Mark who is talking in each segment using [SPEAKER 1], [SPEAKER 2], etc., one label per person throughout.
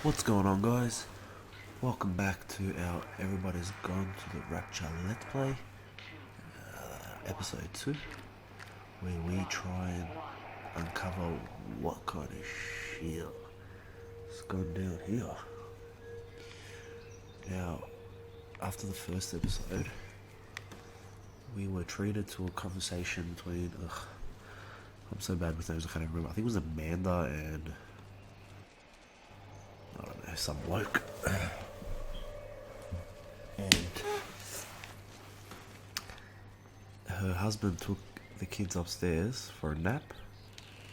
[SPEAKER 1] What's going on, guys? Welcome back to our Everybody's Gone to the Rapture Let's Play, episode 2, where we try and uncover what kind of shit has gone down here. Now, after the first episode, we were treated to a conversation between, I'm so bad with names I can't even remember, I think it was Amanda and, I don't know, some bloke. And her husband took the kids upstairs for a nap,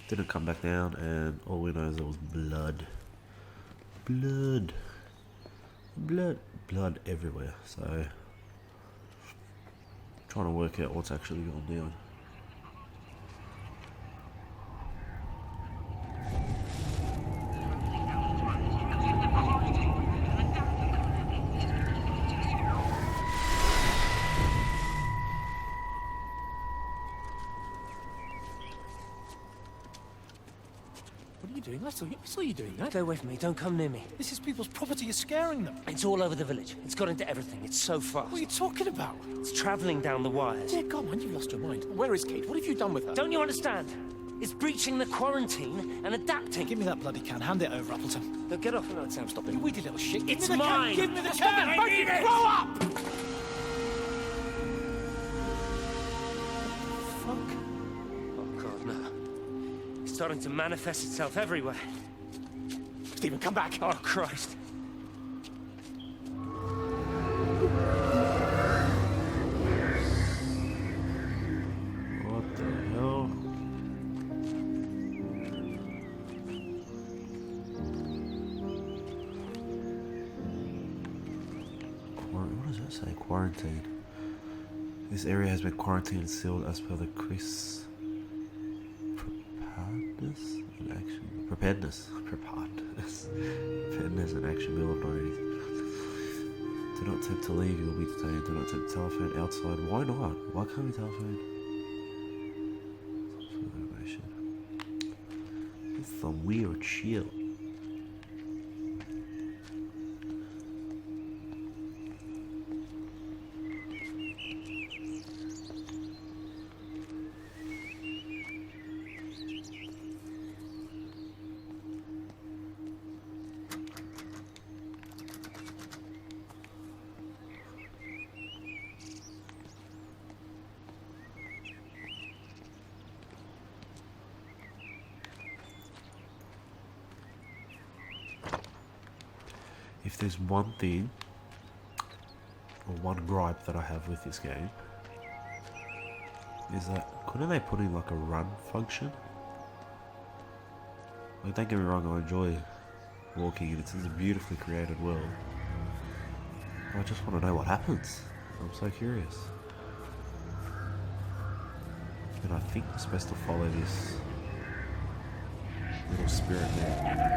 [SPEAKER 1] didn't come back down, and all we know is there was blood everywhere. So trying to work out what's actually going down.
[SPEAKER 2] What are you doing? I saw you doing that.
[SPEAKER 3] Stay away from me. Don't come near me.
[SPEAKER 2] This is people's property. You're scaring them.
[SPEAKER 3] It's all over the village. It's got into everything. It's so fast.
[SPEAKER 2] What are you talking about?
[SPEAKER 3] It's traveling down the wires.
[SPEAKER 2] Dear God, man, you've lost your mind. Where is Kate? What have you done with her?
[SPEAKER 3] Don't you understand? It's breaching the quarantine and adapting.
[SPEAKER 2] Give me that bloody can. Hand it over, Appleton.
[SPEAKER 3] Now get off. No, Sam, stop it.
[SPEAKER 2] You weedy little shit.
[SPEAKER 3] It's
[SPEAKER 2] Give me the
[SPEAKER 3] mine.
[SPEAKER 2] Can. Give me the
[SPEAKER 3] Stop
[SPEAKER 2] can.
[SPEAKER 3] it. I need it.
[SPEAKER 2] Grow up! Fuck.
[SPEAKER 3] Oh, God, no. It's starting to manifest itself everywhere.
[SPEAKER 2] Stephen, come back.
[SPEAKER 3] Oh, Christ.
[SPEAKER 1] What the hell? What does that say? Quarantine. This area has been quarantined and sealed as per the preparedness and action bill of 90. Do not attempt to leave, you will be detained. Do not attempt to telephone outside. Why not? Why can't we telephone? Some sort of information. It's some weird shit. If there's one thing, or one gripe that I have with this game, is that couldn't they put in like a run function? Like, don't get me wrong, I enjoy walking and it's a beautifully created world. I just want to know what happens. I'm so curious. And I think we're supposed to follow this little spirit there.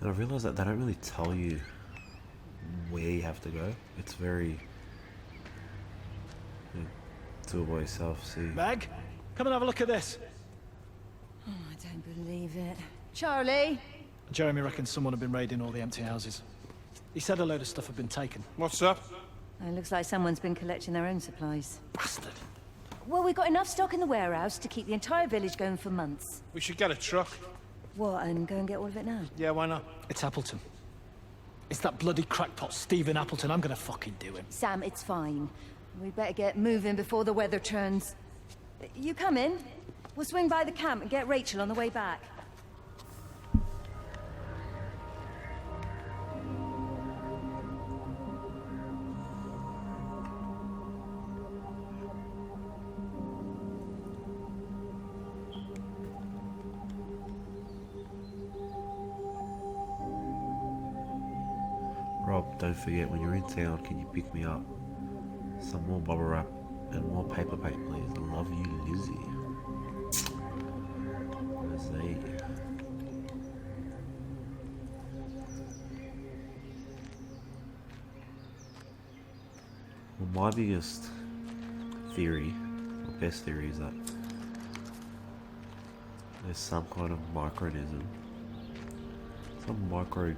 [SPEAKER 1] And I realise that they don't really tell you where you have to go. It's very... do it by yourself, see.
[SPEAKER 2] Meg, come and have a look at this.
[SPEAKER 4] Oh, I don't believe it. Charlie?
[SPEAKER 2] Jeremy reckons someone had been raiding all the empty houses. He said a load of stuff had been taken.
[SPEAKER 5] What's up?
[SPEAKER 4] It looks like someone's been collecting their own supplies.
[SPEAKER 2] Bastard.
[SPEAKER 4] Well, we've got enough stock in the warehouse to keep the entire village going for months.
[SPEAKER 5] We should get a truck.
[SPEAKER 4] What, and go and get all of it now?
[SPEAKER 5] Yeah, why not?
[SPEAKER 2] It's Appleton. It's that bloody crackpot Stephen Appleton. I'm gonna fucking do him.
[SPEAKER 4] Sam, it's fine. We better get moving before the weather turns. You come in. We'll swing by the camp and get Rachel on the way back.
[SPEAKER 1] Rob, don't forget, when you're in town, can you pick me up? Some more bubble wrap and more paper plate, please. Love you, Lizzie. Lizzie. Well, my biggest theory, or best theory, is that there's some kind of microorganism, some micro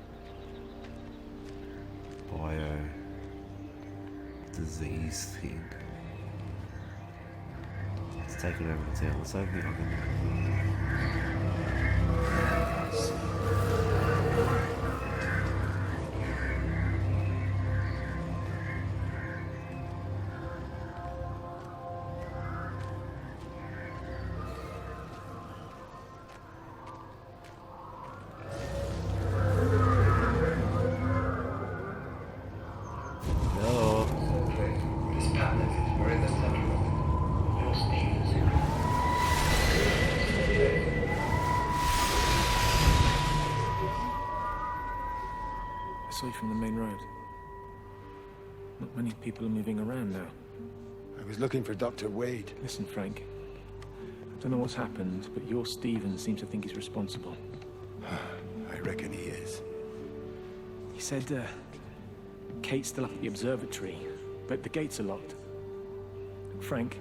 [SPEAKER 1] bio disease thing. It's taken over the town. Let's open the oven.
[SPEAKER 6] I saw you from the main road. Not many people are moving around now.
[SPEAKER 7] I was looking for Dr. Wade.
[SPEAKER 6] Listen, Frank. I don't know what's happened, but your Stephen seems to think he's responsible.
[SPEAKER 7] I reckon he is.
[SPEAKER 6] He said, Kate's still up at the observatory, but the gates are locked. Frank,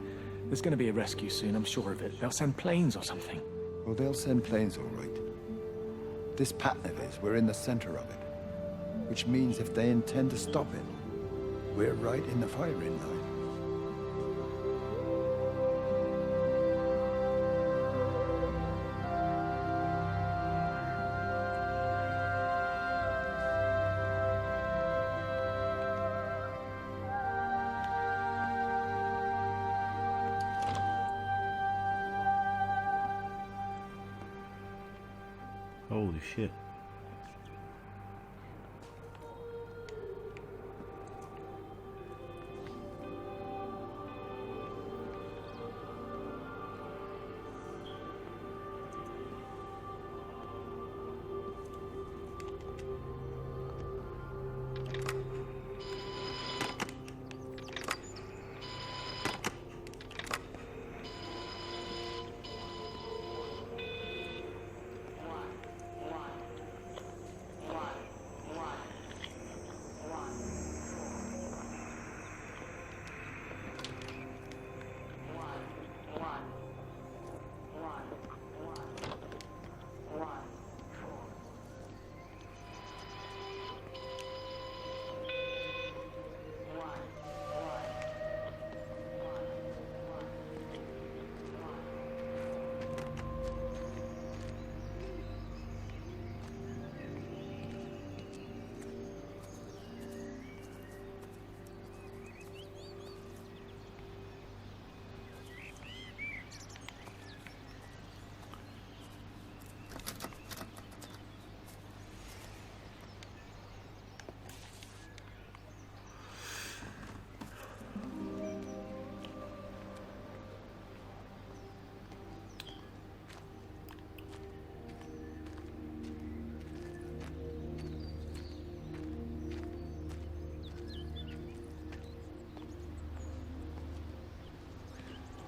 [SPEAKER 6] there's gonna be a rescue soon, I'm sure of it. They'll send planes or something.
[SPEAKER 7] Well, they'll send planes, all right. This pattern of his, we're in the center of it. Which means if they intend to stop it, we're right in the firing line.
[SPEAKER 1] Holy shit.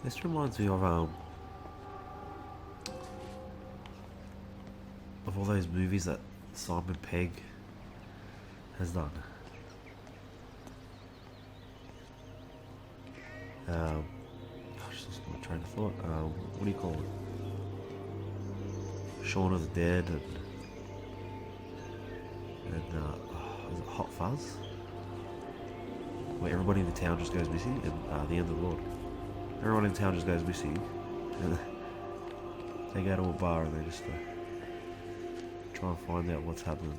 [SPEAKER 1] This reminds me of all those movies that Simon Pegg has done. Gosh, this is my train of thought. What do you call it? Shaun of the Dead and is it Hot Fuzz? Where everybody in the town just goes missing, and the end of the world. Everyone in town just goes missing, and they go to a bar and they just try and find out what's happening.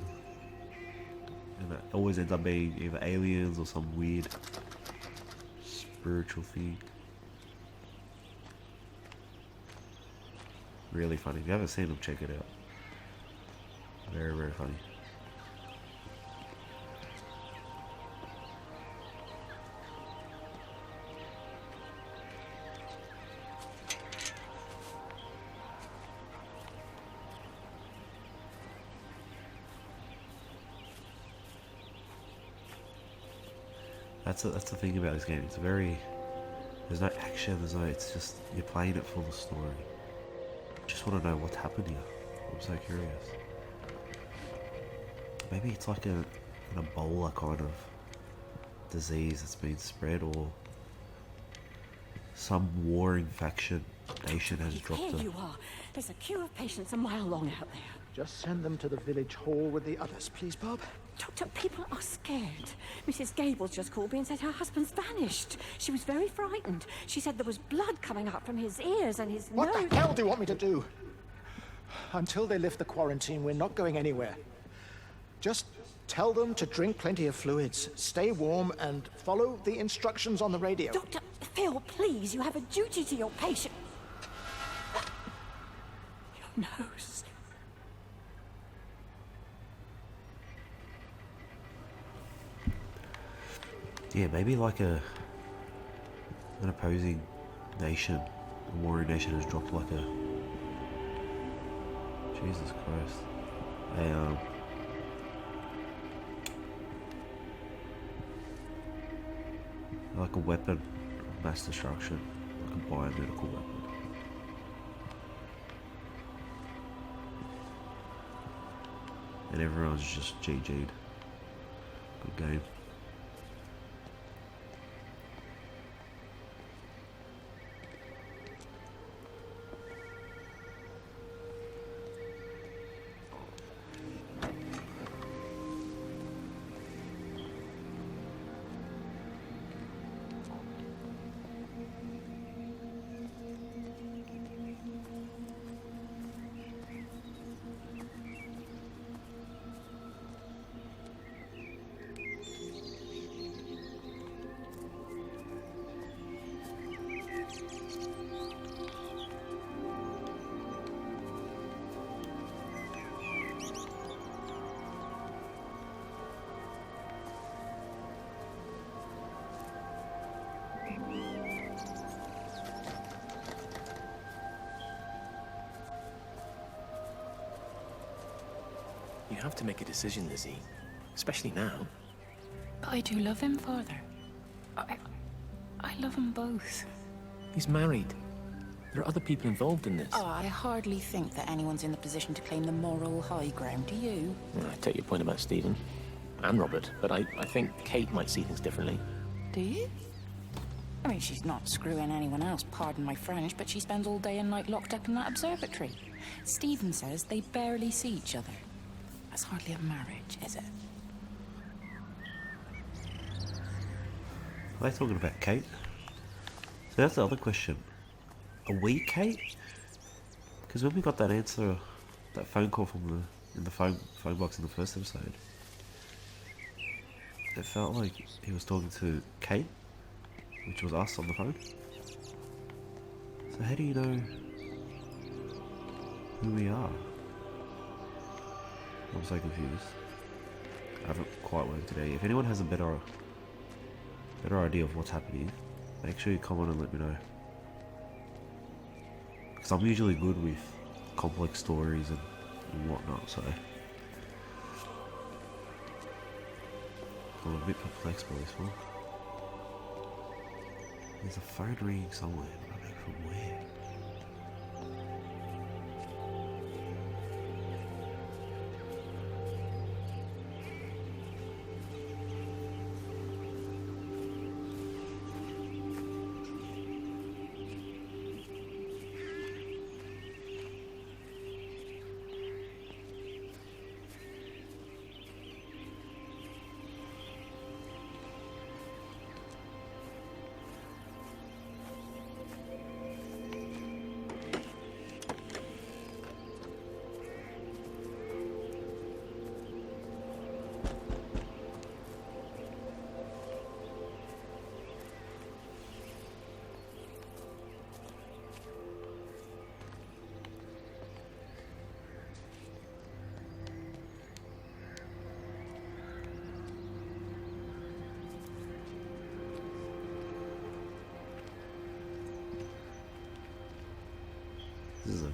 [SPEAKER 1] And it always ends up being either aliens or some weird spiritual thing. Really funny. If you haven't seen them, check it out. Very, very funny. That's the thing about this game. It's very, there's no action. It's just you're playing it for the story. Just want to know what's happened here. I'm so curious. Maybe it's like an Ebola kind of disease that's been spread, or some warring faction nation has dropped
[SPEAKER 5] Here
[SPEAKER 1] it.
[SPEAKER 5] you are. There's a queue of patients a mile long out there.
[SPEAKER 2] Just send them to the village hall with the others, please, Bob.
[SPEAKER 5] Doctor, people are scared. Mrs. Gables just called me and said her husband's vanished. She was very frightened. She said there was blood coming up from his ears and his
[SPEAKER 2] What
[SPEAKER 5] nose.
[SPEAKER 2] the hell do you want me to do? Until they lift the quarantine, we're not going anywhere. Just tell them to drink plenty of fluids, stay warm, and follow the instructions on the radio.
[SPEAKER 5] Doctor, Phil, please, you have a duty to your patient. Your nose.
[SPEAKER 1] Yeah, maybe like an opposing nation, a warring nation has dropped like a, Jesus Christ, like a weapon of mass destruction, like a biomedical weapon. And everyone's just GG'd. Good game.
[SPEAKER 6] You have to make a decision, Lizzie. Especially now.
[SPEAKER 8] But I do love him, Father. I love them both.
[SPEAKER 6] He's married. There are other people involved in this.
[SPEAKER 8] Oh, I hardly think that anyone's in the position to claim the moral high ground, do you?
[SPEAKER 6] I take your point about Stephen. And Robert. But I think Kate might see things differently.
[SPEAKER 8] Do you? I mean, she's not screwing anyone else, pardon my French, but she spends all day and night locked up in that observatory. Stephen says they barely see each other. That's hardly a marriage, is it?
[SPEAKER 1] Are they talking about Kate? So that's the other question. Are we Kate? Because when we got that answer, that phone call from the phone box in the first episode, it felt like he was talking to Kate, which was us on the phone. So how do you know who we are? I'm so confused. I haven't quite worked today. If anyone has a better idea of what's happening, make sure you comment and let me know. Because I'm usually good with complex stories and whatnot, so I'm a bit perplexed by this one. There's a phone ringing somewhere, but I don't know from where.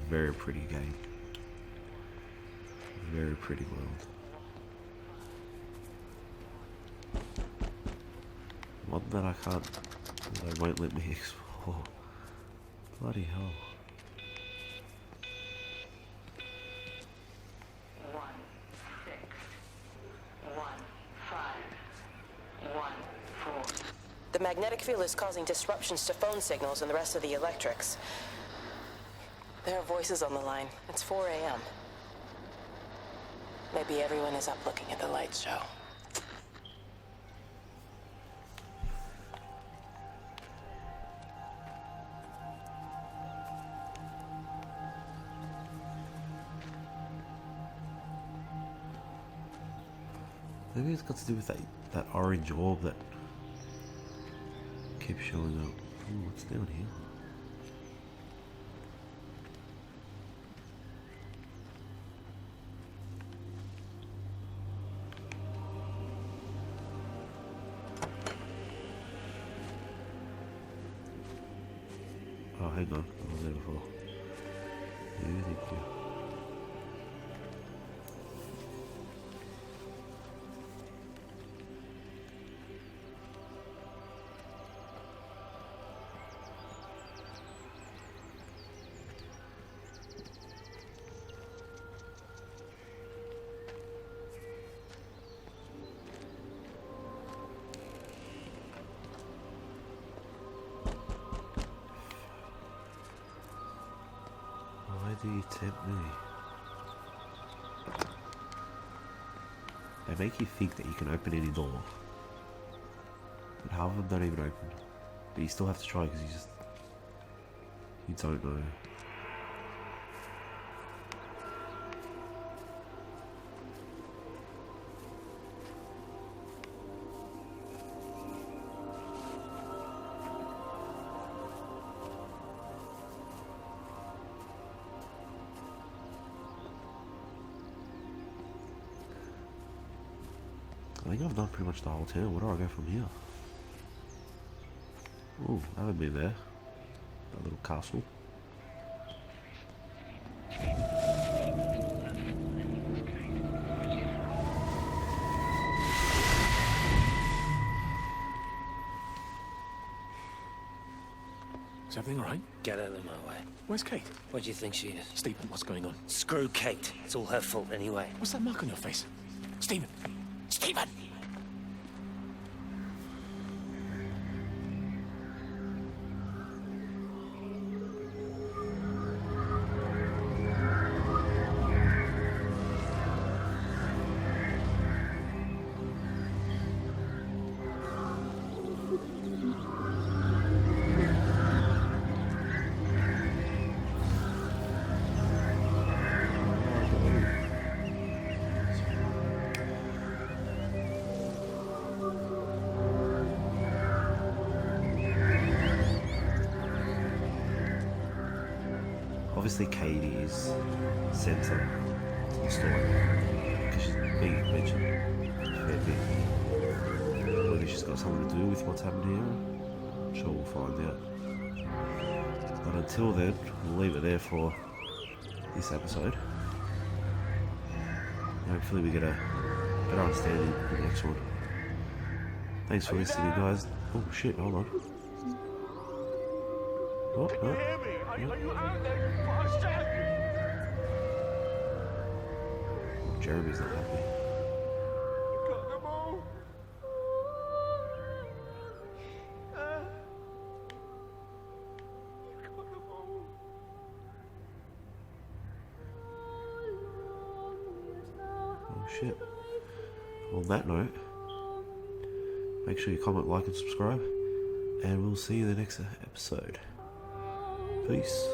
[SPEAKER 1] very pretty game. Very pretty world. One that I can't, they won't let me explore. Bloody hell.
[SPEAKER 9] 16114. The magnetic field is causing disruptions to phone signals and the rest of the electrics. There are voices on the line. It's 4 a.m. Maybe everyone is up looking at the light show.
[SPEAKER 1] Maybe it's got to do with that orange orb that keeps showing up. Ooh, what's down here? Oh, hang on. I was there before. Yeah, thank you. Why do you tempt me? They make you think that you can open any door. But half of them don't even open. But you still have to try because you don't know. I think I've done pretty much the whole town. Where do I go from here? Ooh, I haven't been there. That little castle.
[SPEAKER 6] Is everything all right?
[SPEAKER 3] Get out of my way.
[SPEAKER 6] Where's Kate?
[SPEAKER 3] What do you think she is?
[SPEAKER 6] Stephen, what's going on?
[SPEAKER 3] Screw Kate. It's all her fault anyway.
[SPEAKER 6] What's that mark on your face? Stephen! Stephen!
[SPEAKER 1] Obviously Katie is centre to the story because she's being mentioned a fair bit. Whether she's got something to do with what's happened here, I'm sure we'll find out. But until then, we'll leave it there for this episode. Hopefully we get a better understanding of the next one. Thanks for listening, guys. Oh shit, hold on. Oh, no.
[SPEAKER 10] Hear me? Are you out there? What I said?
[SPEAKER 1] Jeremy's not happy.
[SPEAKER 10] Got them all. Got them all.
[SPEAKER 1] Oh shit. On that note, make sure you comment, like and subscribe, and we'll see you in the next episode. Peace.